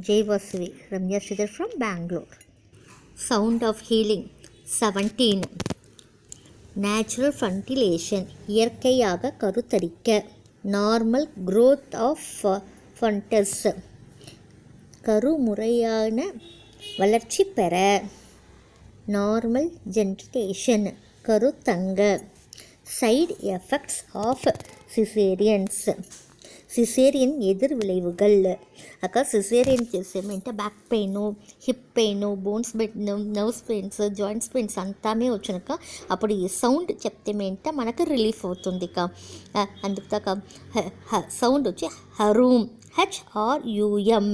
Jai Vasavi, Ramya Sridhar from Bangalore. Sound of healing. 17. Natural ventilation. இயற்கையாக கருத்தரிக்க. Normal growth of fetus. கருமுறையான வளர்ச்சி பெற. Normal gestation. கருத்தங்க. Side effects of cesareans. Caesarean எதிர் விளைவுகள். அக்கா caesarean చేసేమంటే back pain, hip pain, bones nerves pains, joints pains అంతామే వచ్చినాక అప్పుడు ఈ సౌండ్ చెప్తేమేంటే మనకు రిలీఫ్ అవుతుంది కా. అందుకు దాకా సౌండ్ వచ్చి హరూమ్, HRUM,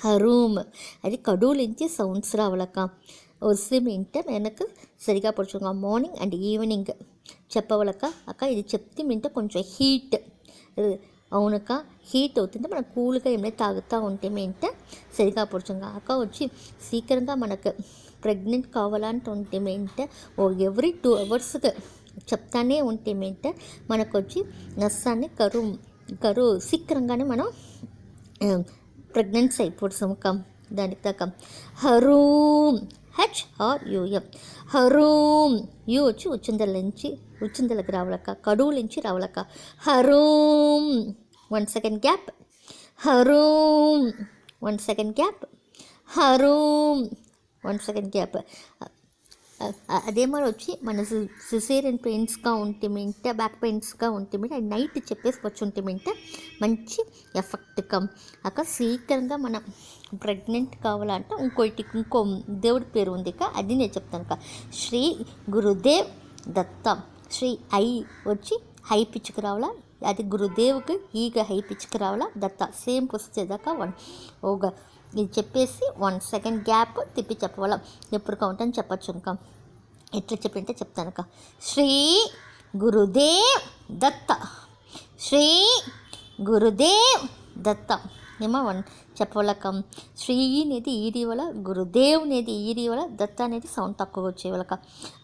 హరూమ్. అది కడువులించి సౌండ్స్ రావాలక్క. వస్తేమేంటే మనకు సరిగా పడుచుగా మార్నింగ్ అండ్ ఈవినింగ్ చెప్పవలక. అక్క ఇది చెప్తే మింటే కొంచెం హీట్ అవునక్క, హీట్ అవుతుంటే మనం కూల్గా ఏమైనా తాగుతూ ఉంటే ఏంటంటే సరిగా పడుచుగా. అక్క వచ్చి సీక్రంగా మనకు ప్రెగ్నెంట్ కావాలంటే ఉంటే ఏంటంటే ఎవ్రీ 2 hours చెప్తానే ఉంటే ఏంటంటే మనకు వచ్చి నస్సాన్ని కరు సీక్రంగానే మనం ప్రెగ్నెన్సీ అయిపోతాం అక్క. దానికి దాకా హరూమ్, HRUM, హరూమ్. యూ వచ్చి ఉచ్చిందలకి రావాలక్క, కడువులించి రావాలక్క. హరూమ్. 1 second గ్యాప్. హరూమ్. 1 second గ్యాప్. హరూమ్. 1 second గ్యాప్. అదే మరి వచ్చి మన సిసేరియన్ పెయిన్స్గా ఉంటేమింటే, బ్యాక్ పెయిన్స్గా ఉంటేమింటే అది నైట్ చెప్పేసి వచ్చి ఉంటేమింటే మంచి ఎఫెక్ట్ కమ్ అక్క. సీక్రంగా మనం ప్రెగ్నెంట్ కావాలంటే ఇంకో దేవుడి పేరు ఉంది కా, అది నేను చెప్తాను కా. శ్రీ గురుదేవ్ దత్త. శ్రీ ఐ వచ్చి హై పిచ్చుకు రావాలా, అది గురుదేవ్కి ఈగ హై పిచ్చుకు రావాలా. దత్త సేమ్ వచ్చేదాకా ఇది చెప్పేసి 1 second గ్యాప్ తిప్పి చెప్పవాలా. ఎప్పుడు కౌంటని చెప్పచ్చు ఇంకా. ఎట్లా చెప్పింటే చెప్తాను కా. శ్రీ గురుదేవ్ దత్త, శ్రీ గురుదేవ్ దత్త ఏమో 1 చెప్పవలక. శ్రీ అనేది ఈరి వల్ల, గురుదేవ్ అనేది ఈరి వల్ల, దత్త అనేది సౌండ్ తక్కువ వచ్చేవాళ్ళక.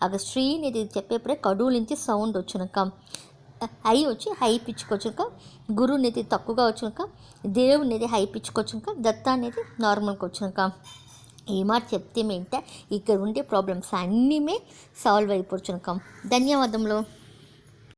అక్కడ శ్రీ అనేది చెప్పేప్పుడే కడువు నుంచి సౌండ్ వచ్చినాక, ఐ వచ్చి హై పిచ్చుకొచ్చాక, గురు అనేది తక్కువగా వచ్చినాక, దేవు అనేది హై పిచ్చుకొచ్చాక, దత్త అనేది నార్మల్కి వచ్చినాక. ఈ మాట చెప్తే ఏంటంటే ఇక్కడ ఉండే ప్రాబ్లమ్స్ అన్నీ సాల్వ్ అయిపోవచ్చునక. ధన్యవాదములు.